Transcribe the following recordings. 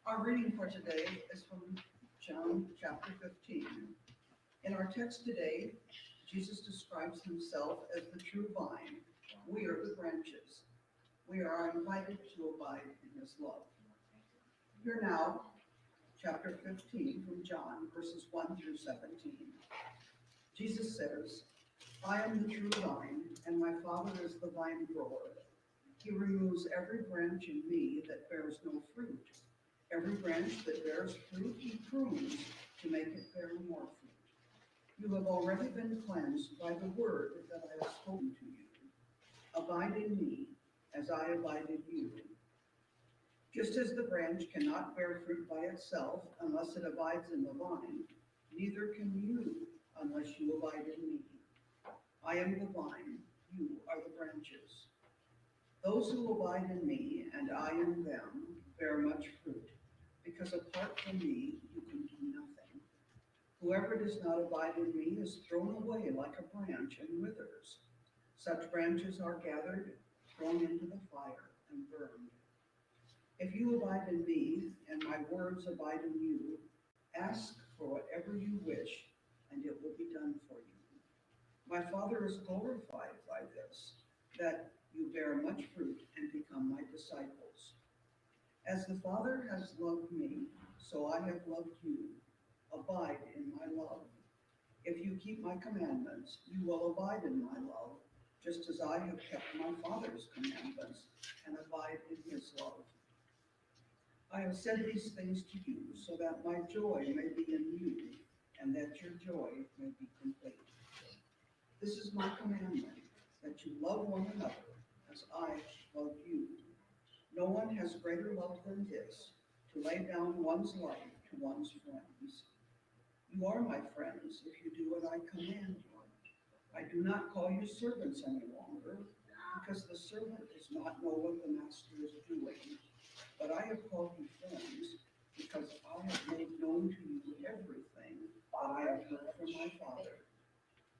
Our reading for today is from John chapter 15. In our text today, Jesus describes himself as the true vine. We are the branches. We are invited to abide in his love. Hear now, chapter 15 from John, verses 1 through 17. Jesus says, I am the true vine, and my Father is the vine grower. He removes every branch in me that bears no fruit. Every branch that bears fruit, he prunes to make it bear more fruit. You have already been cleansed by the word that I have spoken to you. Abide in me, as I abide in you. Just as the branch cannot bear fruit by itself unless it abides in the vine, neither can you unless you abide in me. I am the vine, you are the branches. Those who abide in me and I in them bear much fruit, because apart from me you can do nothing. Whoever does not abide in me is thrown away like a branch and withers. Such branches are gathered, thrown into the fire, and burned. If you abide in me and my words abide in you, ask for whatever you wish, and it will be done for you. My Father is glorified by this, that you bear much fruit and become my disciples. As the Father has loved me, so I have loved you. Abide in my love. If you keep my commandments, you will abide in my love, just as I have kept my Father's commandments and abide in his love. I have said these things to you so that my joy may be in you and that your joy may be complete. This is my commandment, that you love one another as I love you. No one has greater love than this, to lay down one's life to one's friends. You are my friends if you do what I command you. I do not call you servants any longer, because the servant does not know what the master is doing. But I have called you friends, because I have made known to you everything that I have heard from my Father.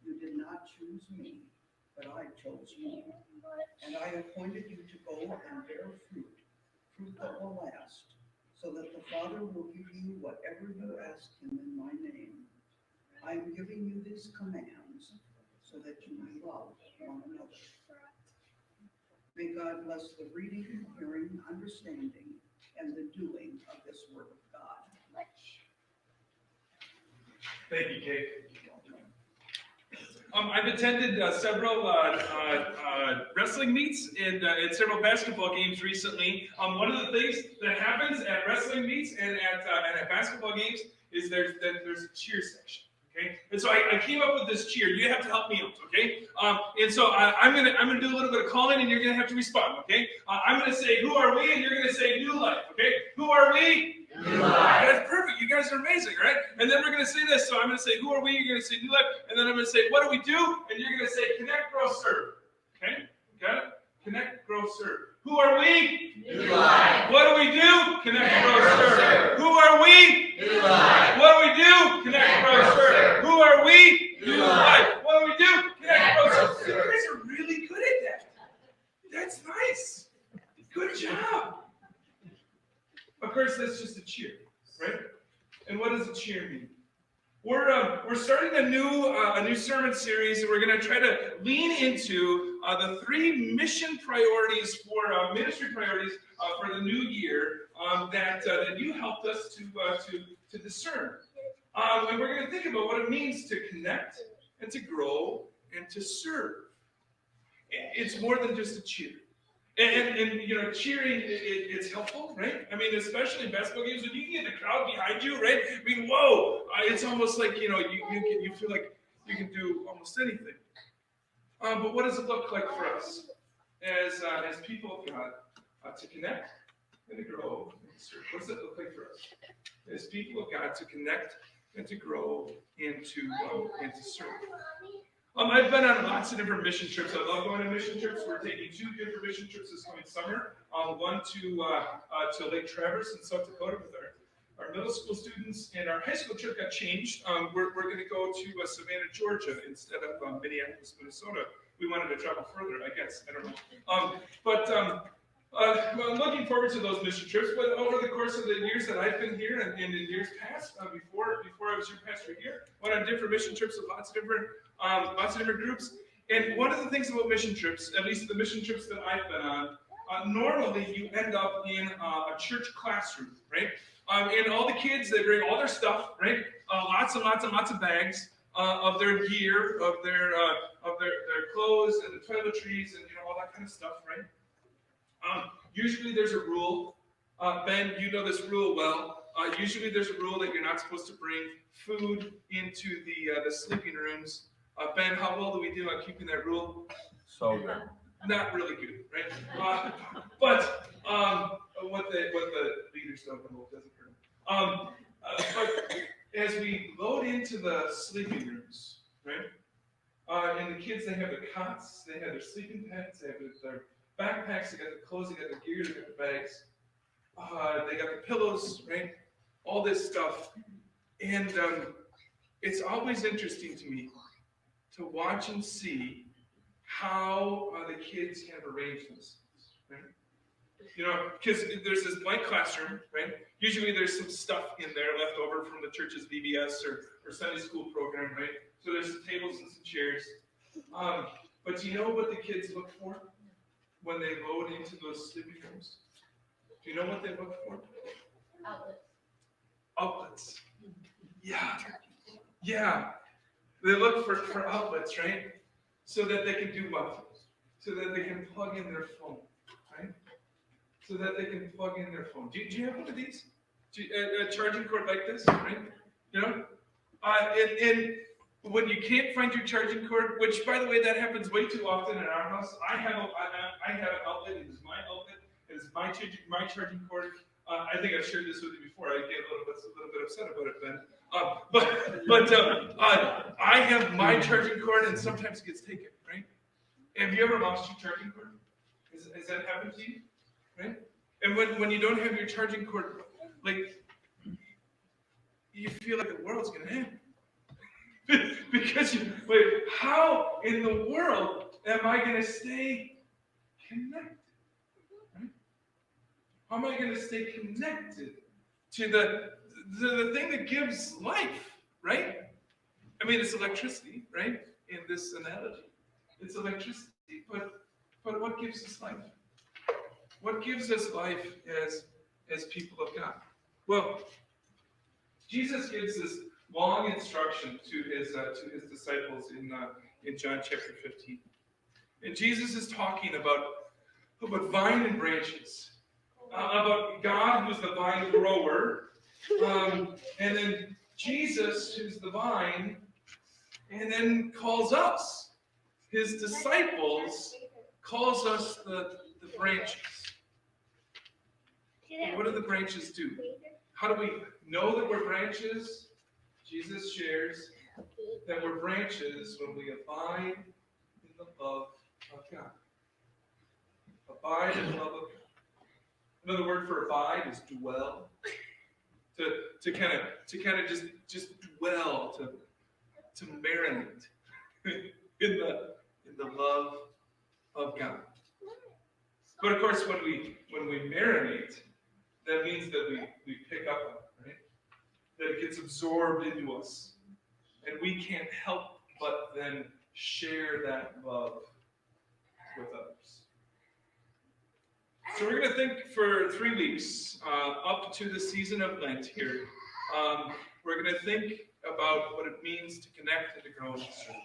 You did not choose me, but I chose you. And I appointed you to go and bear fruit, fruit that will last, so that the Father will give you whatever you ask him in my name. I am giving you these commands, so that you may love one another. May God bless the reading, hearing, understanding, and the doing of this word of God. Thank you, Kate. I've attended several wrestling meets and several basketball games recently. One of the things that happens at wrestling meets and at basketball games is there's a cheer section. Okay, and so I came up with this cheer. You have to help me out, okay? And so I'm gonna do a little bit of calling, and you're gonna have to respond, okay? I'm gonna say, "Who are we?" and you're gonna say, "New Life." Okay? Who are we? New Life. That's perfect. You guys are amazing, right? And then we're gonna say this. So I'm gonna say, "Who are we?" You're gonna say, "New Life," and then I'm gonna say, "What do we do?" And you're gonna say, "Connect, grow, serve." Okay? Got it? Connect, grow, serve. Who are we? New Life. What do we do? Connect, grow, serve. Who are we? New Life. What do we do? Connect, grow, serve. Who are we? New Life. What do we do? Connect, grow, serve. You guys are really good at that. That's nice. Good job. Of course, that's just a cheer, right? And what does a cheer mean? We're starting a new sermon series, and we're going to try to lean into the three mission priorities for ministry priorities for the new year that you helped us to discern. And we're going to think about what it means to connect and to grow and to serve. It's more than just a cheer. And you know, cheering, it's helpful, right? I mean, especially in basketball games, when you get the crowd behind you, right? I mean, whoa! It's almost like, you know, you feel like you can do almost anything. But what does it look like for us as people of God to connect and to grow and to serve? What does it look like for us as people of God to connect and to grow and to serve? I've been on lots of different mission trips. I love going on mission trips. We're taking 2 different mission trips this coming summer. One to Lake Traverse in South Dakota with our middle school students, and our high school trip got changed. We're going to go to Savannah, Georgia instead of Minneapolis, Minnesota. We wanted to travel further, I guess. I don't know. Well, I'm looking forward to those mission trips, but over the course of the years that I've been here and in years past, before I was your pastor here, went on different mission trips with lots of different groups. And one of the things about mission trips, at least the mission trips that I've been on, normally you end up in a church classroom, right? And all the kids, they bring all their stuff, right? Lots and lots and lots of bags of their gear, of their clothes and the toiletries and all that kind of stuff, right? Usually there's a rule. Ben, you know this rule well. Usually there's a rule that you're not supposed to bring food into the sleeping rooms. Ben, how well do we do on keeping that rule? So good. Not really good, right? But what the leaders don't know doesn't hurt them. But as we load into the sleeping rooms, right? And the kids, they have their cots, they have their sleeping pads, they have their backpacks, they got the clothes, they got the gear, they got the bags, they got the pillows, right? All this stuff. And it's always interesting to me to watch and see how the kids have arranged this, right? Because there's this blank classroom, right? Usually there's some stuff in there left over from the church's VBS or Sunday school program, right? So there's some tables and some chairs. But do you know what the kids look for when they load into those sleeping rooms? Do you know what they look for? Outlets. Yeah. They look for outlets, right? So that they can do what? So that they can plug in their phone, right? So that they can plug in their phone. Do you have one of these? A charging cord like this, right? And when you can't find your charging cord, which, by the way, that happens way too often in our house. I have an outlet. It is my outlet. It is my charging cord. I think I've shared this with you before. I get a little bit upset about it, Ben. But I have my charging cord, and sometimes it gets taken, right? Have you ever lost your charging cord? Has that happened to you? Right? And when you don't have your charging cord, like, you feel like the world's going to end. Because how in the world am I going to stay connected? Right? How am I going to stay connected to the thing that gives life, right? I mean, it's electricity, right? In this analogy, it's electricity, but what gives us life? What gives us life as people of God? Well, Jesus gives this long instruction to his disciples in John chapter 15, and Jesus is talking about vine and branches, about God who's the vine grower, and then Jesus who's the vine, and then calls us, his disciples, calls us the branches. What do the branches do? How do we know that we're branches? Jesus shares that we're branches when we abide in the love of God. Abide in the love of God. Another word for abide is dwell. To kind of just dwell, to marinate in the love of God. But of course, when we marinate, that means that we pick up on it, right? That it gets absorbed into us. And we can't help but then share that love with others. So we're going to think for 3 weeks, up to the season of Lent here. We're going to think about what it means to connect and to grow in the Spirit.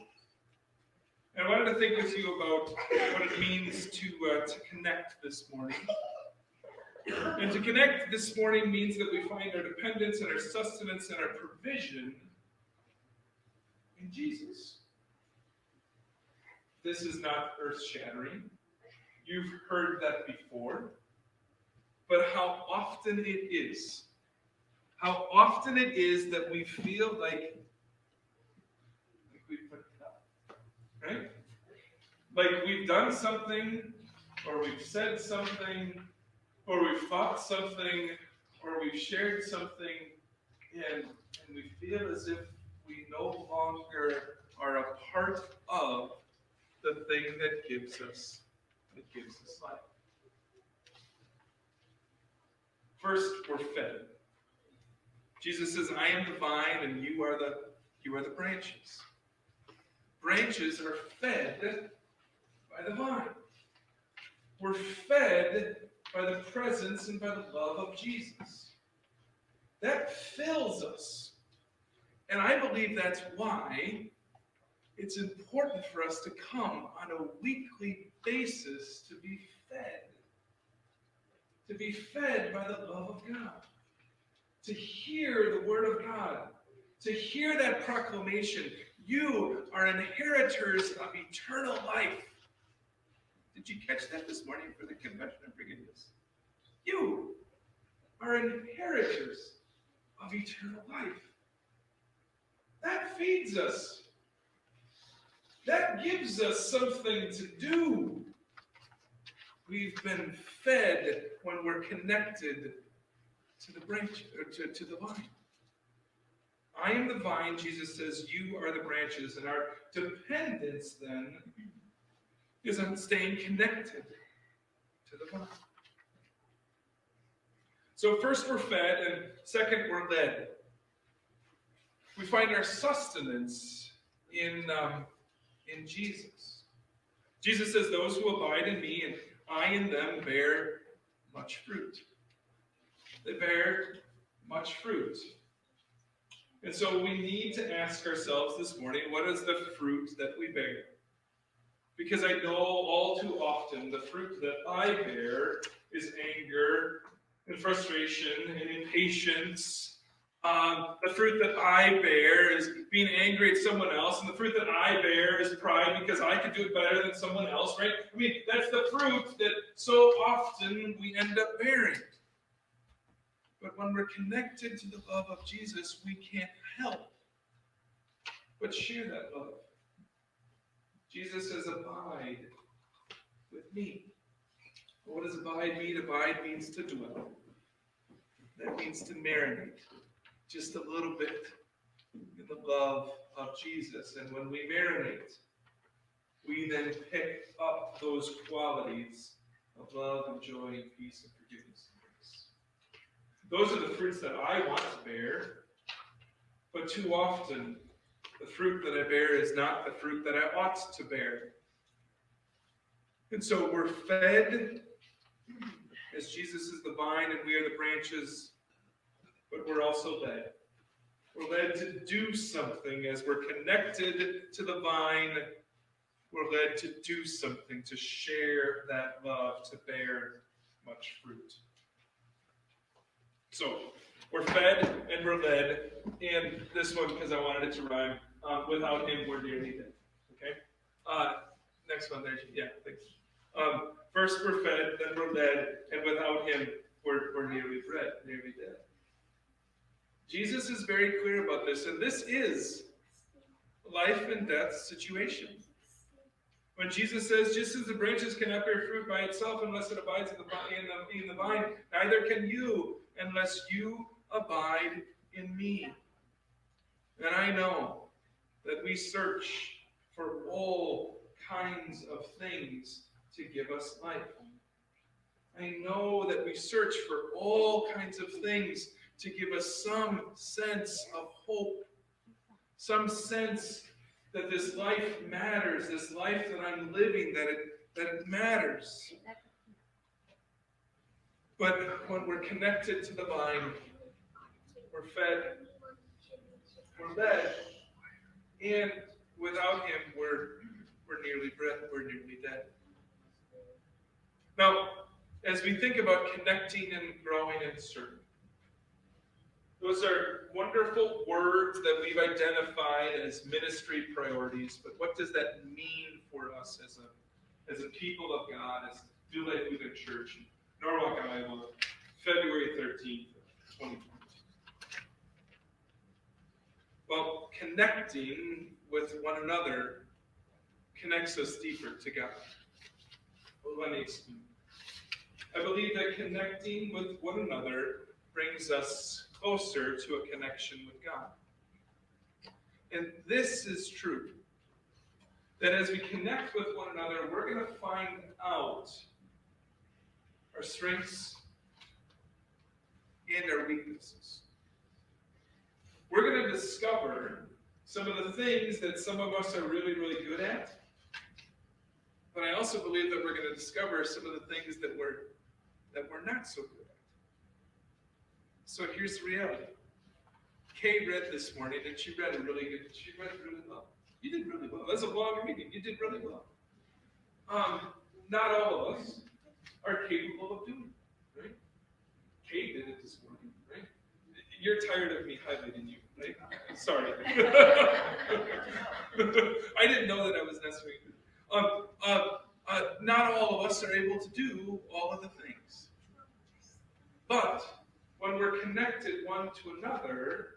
And I wanted to think with you about what it means to connect this morning. And to connect this morning means that we find our dependence and our sustenance and our provision in Jesus. This is not earth-shattering. You've heard that before. But how often it is that we feel like we've put it up, right? Like we've done something, or we've said something, or we've thought something, or we've shared something, and we feel as if we no longer are a part of the thing that gives us life. First, we're fed. Jesus says, I am the vine and you are the branches. Branches are fed by the vine. We're fed by the presence and by the love of Jesus. That fills us. And I believe that's why it's important for us to come on a weekly basis to be fed. To be fed by the love of God. To hear the word of God. To hear that proclamation. You are inheritors of eternal life. Did you catch that this morning for the confession of forgiveness? You are inheritors of eternal life. That feeds us. That gives us something to do. We've been fed when we're connected to the branch, or to the vine. I am the vine, Jesus says, you are the branches, and our dependence then is on staying connected to the vine. So first we're fed, and second we're led. We find our sustenance in Jesus. Jesus says, those who abide in me and I in them bear much fruit. They bear much fruit. And so we need to ask ourselves this morning, what is the fruit that we bear? Because I know all too often the fruit that I bear is anger and frustration and impatience. The fruit that I bear is being angry at someone else, and the fruit that I bear is pride because I could do it better than someone else, right? I mean, that's the fruit that so often we end up bearing. But when we're connected to the love of Jesus, we can't help but share that love. Jesus says, abide with me. What does abide mean? Abide means to dwell. That means to marinate just a little bit in the love of Jesus. And when we marinate, we then pick up those qualities of love and joy and peace and forgiveness and grace. Those are the fruits that I want to bear, but too often the fruit that I bear is not the fruit that I ought to bear. And so we're fed as Jesus is the vine and we are the branches, but we're also led. We're led to do something as we're connected to the vine. We're led to do something, to share that love, to bear much fruit. So, we're fed and we're led. And this one, because I wanted it to rhyme, without him, we're nearly dead. Okay? Next one, there. Yeah, thanks. First, we're fed, then we're led, and without him, we're nearly dead. Jesus is very clear about this, and this is life and death situation. When Jesus says, just as the branches cannot bear fruit by itself unless it abides in the vine, neither can you unless you abide in me. And I know that we search for all kinds of things to give us life. I know that we search for all kinds of things to give us some sense of hope, some sense that this life matters, this life that I'm living, that it matters. But when we're connected to the vine, we're fed, we're led, and without him, we're nearly dead. Now, as we think about connecting and growing and serving, those are wonderful words that we've identified as ministry priorities, but what does that mean for us as a people of God, as New Life Lutheran Church in Norwalk, Iowa, February 13th, 2020? Well, connecting with one another connects us deeper to God. Well, let me explain. I believe that connecting with one another brings us closer to a connection with God. And this is true. That as we connect with one another, we're going to find out our strengths, and our weaknesses. We're going to discover some of the things that some of us are really, really good at. But I also believe that we're going to discover some of the things that we're not so good at. So here's the reality. Kay read this morning, and she read it really well. You did really well. That's a long reading. You did really well. Not all of us are capable of doing it, right? Kay did it this morning, right? You're tired of me highlighting you, right? Sorry. I didn't know that I was necessarily not all of us are able to do all of the things. But when we're connected one to another,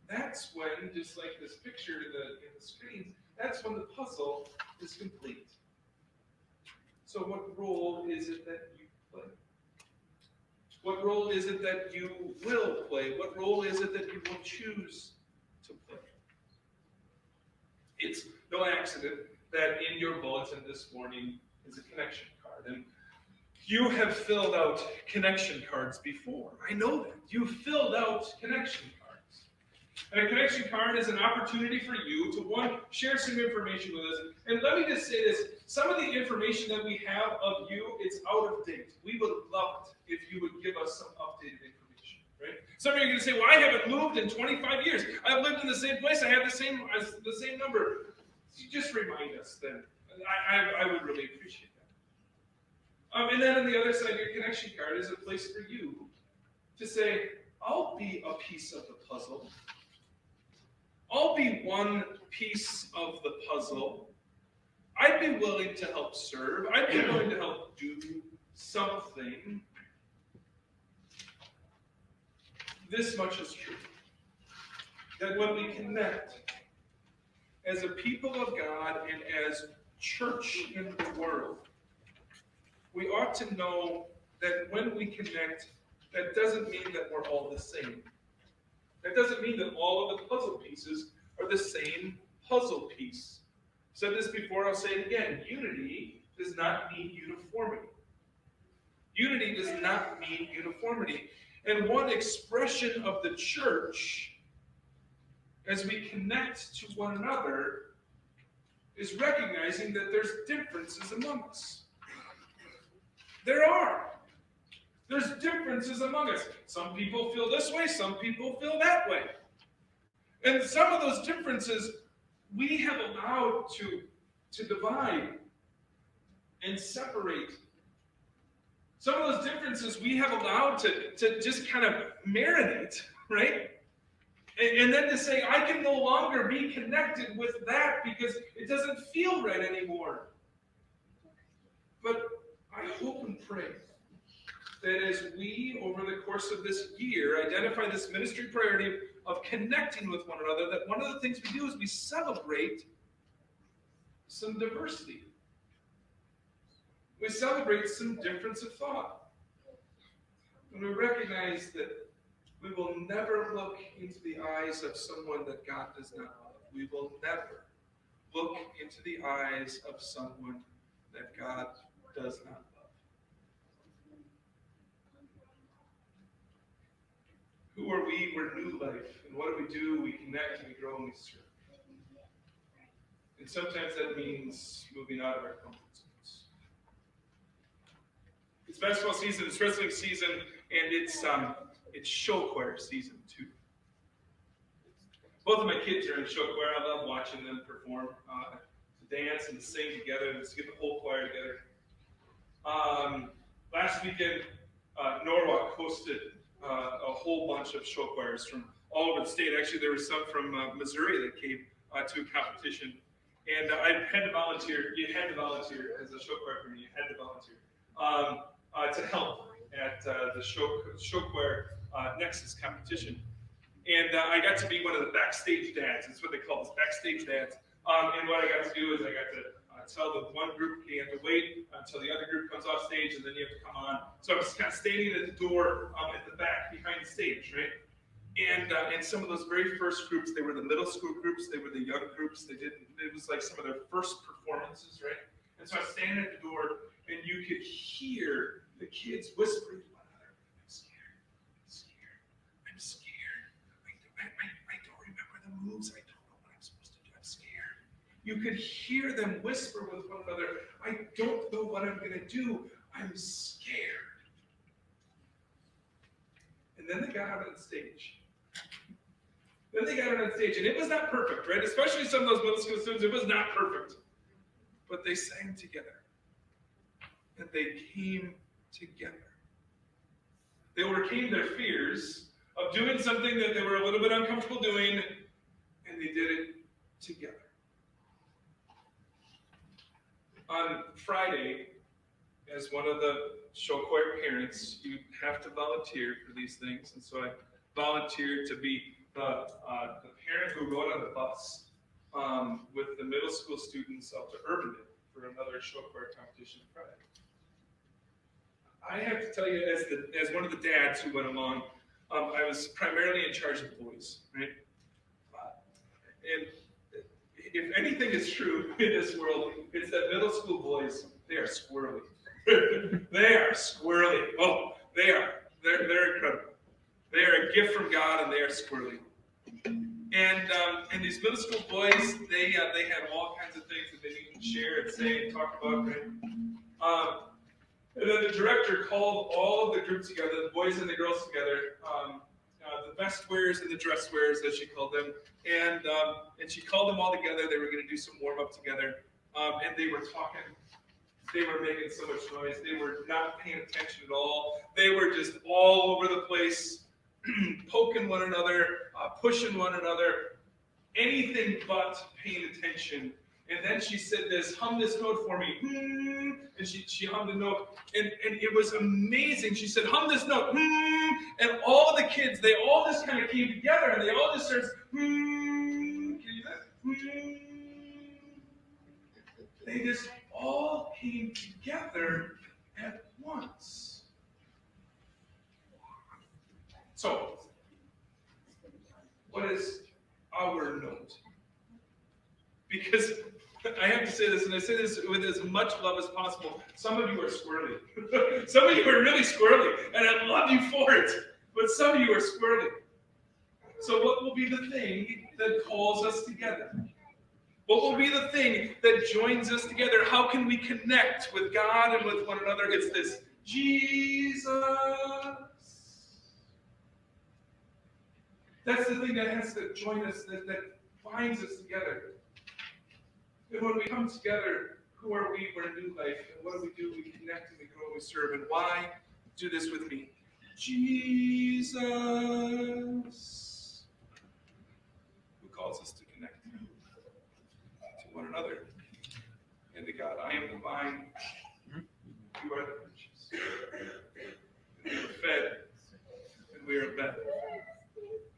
that's when, just like this picture in the screen, that's when the puzzle is complete. So what role is it that you play? What role is it that you will play? What role is it that you will choose to play? It's no accident that in your bulletin this morning is a connection card. And you have filled out connection cards before. I know that. You've filled out connection cards. And a connection card is an opportunity for you to, one, share some information with us. And let me just say this. Some of the information that we have of you, it's out of date. We would love it if you would give us some updated information, right? Some of you are going to say, well, I haven't moved in 25 years. I've lived in the same place. I have the same number. You just remind us then. I would really appreciate that. And then on the other side of your connection card is a place for you to say, I'll be a piece of the puzzle. I'll be one piece of the puzzle. I'd be willing to help serve. I'd be willing to help do something. This much is true. That when we connect as a people of God and as church in the world, we ought to know that when we connect, that doesn't mean that we're all the same. That doesn't mean that all of the puzzle pieces are the same puzzle piece. I've said this before, I'll say it again. Unity does not mean uniformity. Unity does not mean uniformity. And one expression of the church, as we connect to one another, is recognizing that there's differences among us. There are. There's differences among us. Some people feel this way, some people feel that way. And some of those differences we have allowed to divide and separate. Some of those differences we have allowed to just kind of marinate, right? And then to say, I can no longer be connected with that because it doesn't feel right anymore. But I hope and pray that as we, over the course of this year, identify this ministry priority of connecting with one another, that one of the things we do is we celebrate some diversity. We celebrate some difference of thought. And we recognize that we will never look into the eyes of someone that God does not love. We will never look into the eyes of someone that God does not love. Who are we? We're New Life. And what do? We connect and we grow and we serve. And sometimes that means moving out of our comfort zones. It's basketball season, it's wrestling season, and it's show choir season too. Both of my kids are in show choir. I love watching them perform, to dance and to sing together, and to get the whole choir together. Last weekend, Norwalk hosted a whole bunch of show choirs from all over the state. Actually, there were some from Missouri that came to a competition. And I had to volunteer. You had to volunteer as a show choir for me. You had to volunteer to help at the show choir Nexus competition. And I got to be one of the backstage dads. That's what they call this, backstage dads. And what I got to do is I got to tell the one group you have to wait until the other group comes off stage, and then you have to come on. So I was kind of standing at the door at the back behind the stage, right? And some of those very first groups, they were the middle school groups, they were the young groups. It was like some of their first performances, right? And so I was standing at the door, and you could hear the kids whispering to one another, I'm scared, I'm scared. hear them whisper with one another, I don't know what I'm going to do. I'm scared. And then they got out on stage. And it was not perfect, right? Especially some of those middle school students, it was not perfect. But they sang together. And they came together. They overcame their fears of doing something that they were a little bit uncomfortable doing, and they did it together. On Friday, as one of the show choir parents, you have to volunteer for these things, and so I volunteered to be the parent who rode on the bus with the middle school students up to Urban for another show choir competition Friday. I have to tell you, as one of the dads who went along, I was primarily in charge of the boys, right? And if anything is true in this world, it's that middle school boys, they are squirrely. They are squirrely. Oh, they are. They're incredible. They are a gift from God, and they are squirrely. And these middle school boys, they had all kinds of things that they needed to share and say and talk about. Right? And then the director called all of the group together, the boys and the girls together, the best wearers and the dress wearers, as she called them, and she called them all together. They were going to do some warm up together, and they were talking. They were making so much noise. They were not paying attention at all. They were just all over the place, poking one another, pushing one another, anything but paying attention. And then she said this, hum this note for me. And she hummed a note. And it was amazing. She said, hum this note. And all the kids, they all just kind of came together and they all just started, can you do that? They just all came together at once. So, what is our note? Because I have to say this, and I say this with as much love as possible. Some of you are squirrely. Some of you are really squirrely, and I love you for it. But some of you are squirrely. So what will be the thing that calls us together? What will be the thing that joins us together? How can we connect with God and with one another? It's this, Jesus. That's the thing that has to join us, that binds us together. And when we come together, who are we? We're a new life. And what do? We connect and we grow and we serve. And why? Do this with me. Jesus, who calls us to connect to one another and to God. I am the vine. You are the branches. And we are fed. And we are fed.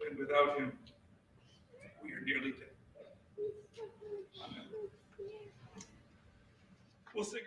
And without him, we are nearly dead. Amen. We'll sing.